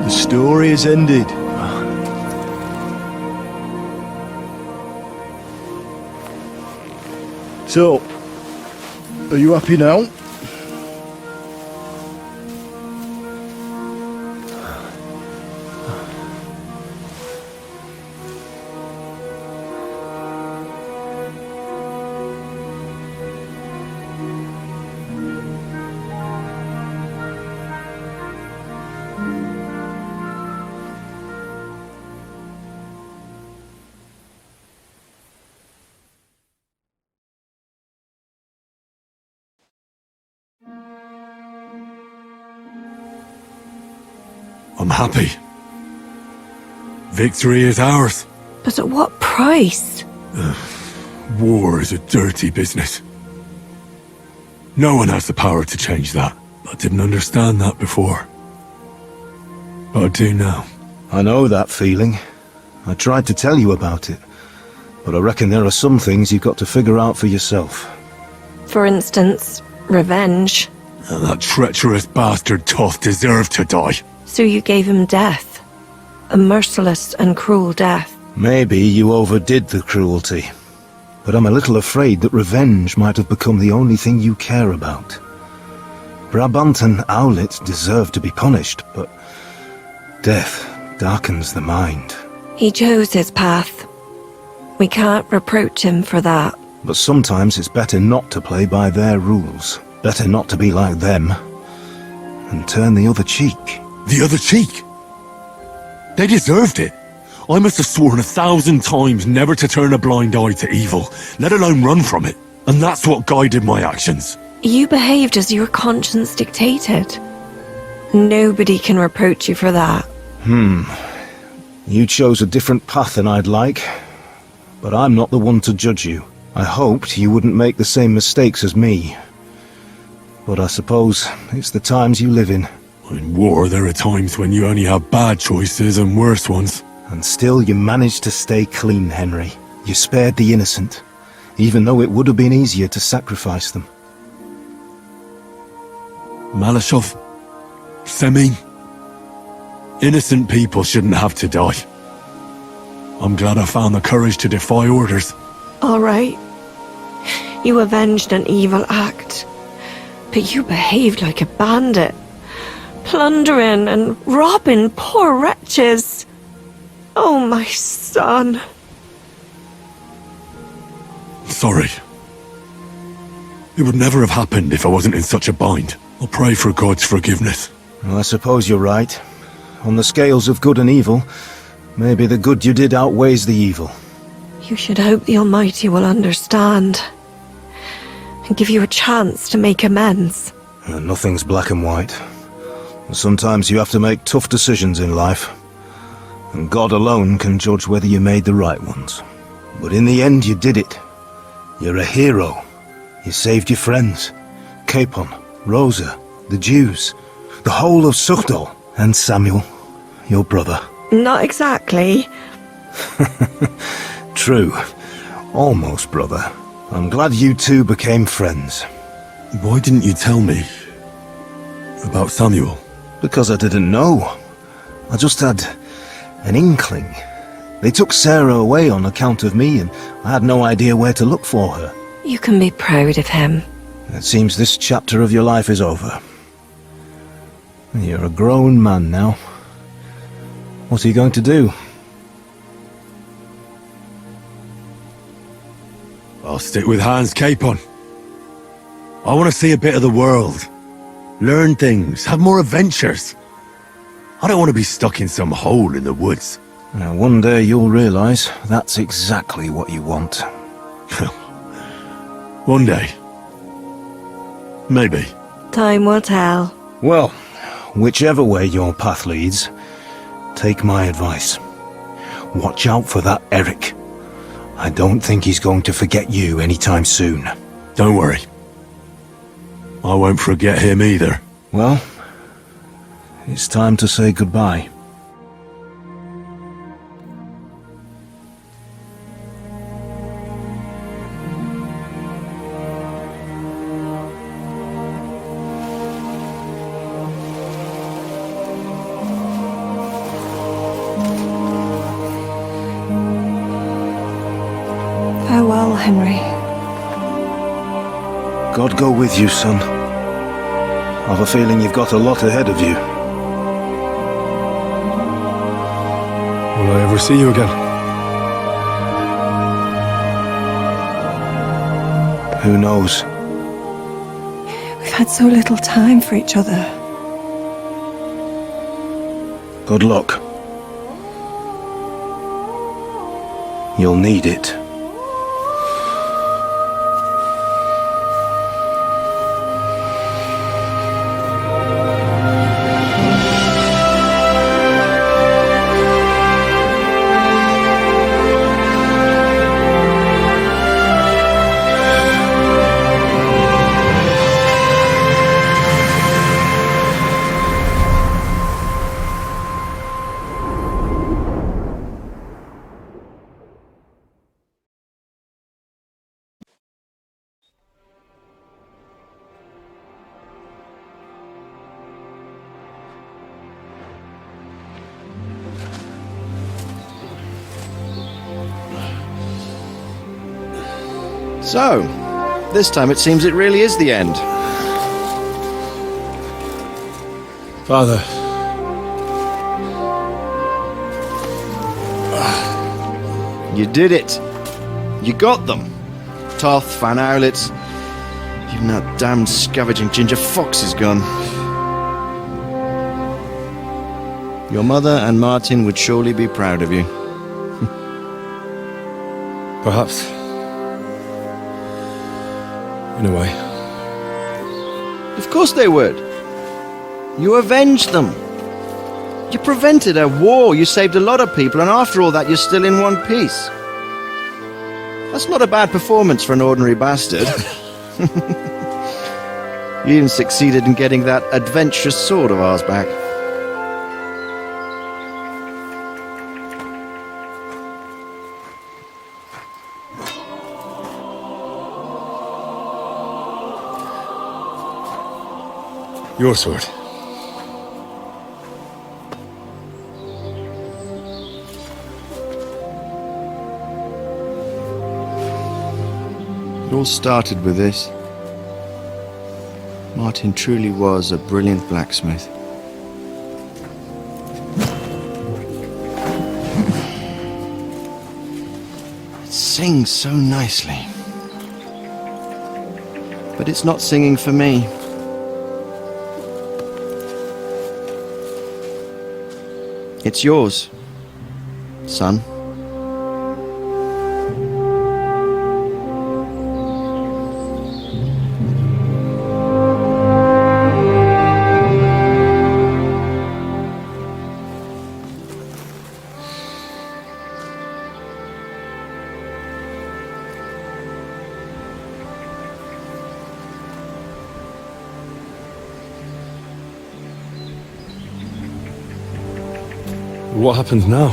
The story is ended. So, are you happy now? I'm happy. Victory is ours. But at what price? War is a dirty business. No one has the power to change that. I didn't understand that before. But I do now. I know that feeling. I tried to tell you about it, but I reckon there are some things you've got to figure out for yourself. For instance, revenge. And that treacherous bastard Toth deserved to die. So you gave him death. A merciless and cruel death. Maybe you overdid the cruelty, but I'm a little afraid that revenge might have become the only thing you care about. Brabant and Owlet deserve to be punished, but death darkens the mind. He chose his path. We can't reproach him for that. But sometimes it's better not to play by their rules. Better not to be like them. And turn the other cheek. The other cheek? They deserved it. I must have sworn 1,000 times never to turn a blind eye to evil, let alone run from it. And that's what guided my actions. You behaved as your conscience dictated. Nobody can reproach you for that. You chose a different path than I'd like, but I'm not the one to judge you. I hoped you wouldn't make the same mistakes as me. But I suppose it's the times you live in. In war, there are times when you only have bad choices and worse ones. And still you managed to stay clean, Henry. You spared the innocent, even though it would have been easier to sacrifice them. Malashov, Semyon, innocent people shouldn't have to die. I'm glad I found the courage to defy orders. All right. You avenged an evil act. But you behaved like a bandit. Plundering and robbing poor wretches. Oh, my son. Sorry. It would never have happened if I wasn't in such a bind. I'll pray for God's forgiveness. Well, I suppose you're right. On the scales of good and evil, maybe the good you did outweighs the evil. You should hope the Almighty will understand. And give you a chance to make amends. Nothing's black and white. Sometimes you have to make tough decisions in life. And God alone can judge whether you made the right ones. But in the end, you did it. You're a hero. You saved your friends. Capon, Rosa, the Jews, the whole of Suchdol, and Samuel, your brother. Not exactly. True. Almost brother. I'm glad you two became friends. Why didn't you tell me about Samuel? Because I didn't know. I just had an inkling. They took Sarah away on account of me, and I had no idea where to look for her. You can be proud of him. It seems this chapter of your life is over. You're a grown man now. What are you going to do? I'll stick with Hans Capon. I want to see a bit of the world. Learn things, have more adventures. I don't want to be stuck in some hole in the woods. Now, one day you'll realize that's exactly what you want. One day. Maybe. Time will tell. Well, whichever way your path leads, take my advice. Watch out for that Eric. I don't think he's going to forget you anytime soon. Don't worry. I won't forget him either. Well, it's time to say goodbye. Farewell, Henry. God go with you, son. I've a feeling you've got a lot ahead of you. Will I ever see you again? Who knows? We've had so little time for each other. Good luck. You'll need it. So, this time it seems it really is the end. Father. You did it. You got them. Toth, Van Owlitz. Even that damned scavenging ginger fox is gone. Your mother and Martin would surely be proud of you. Perhaps. In a way. Of course they would. You avenged them. You prevented a war, you saved a lot of people, and after all that you're still in one piece. That's not a bad performance for an ordinary bastard. You even succeeded in getting that adventurous sword of ours back. Your sword. It all started with this. Martin truly was a brilliant blacksmith. It sings so nicely. But it's not singing for me. It's yours, son. What happens now?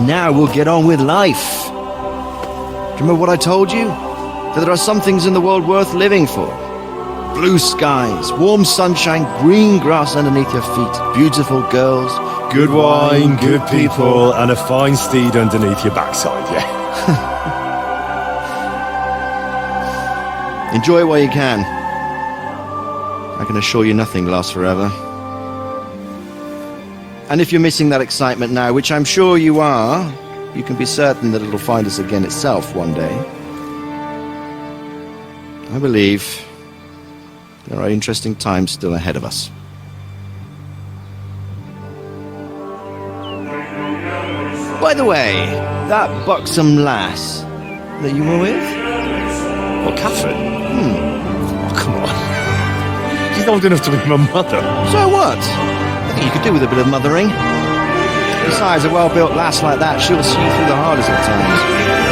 Now we'll get on with life. Do you remember what I told you? That there are some things in the world worth living for. Blue skies, warm sunshine, green grass underneath your feet, beautiful girls, Good wine, good people, and a fine steed underneath your backside, yeah. Enjoy it while you can. I can assure you nothing lasts forever. And if you're missing that excitement now, which I'm sure you are, you can be certain that it'll find us again itself one day. I believe there are interesting times still ahead of us. By the way, that buxom lass that you were with? Well, Catherine? Oh, come on. She's old enough to be my mother. So what? What are you could do with a bit of mothering. Besides, a well-built lass like that, she'll see you through the hardest of times.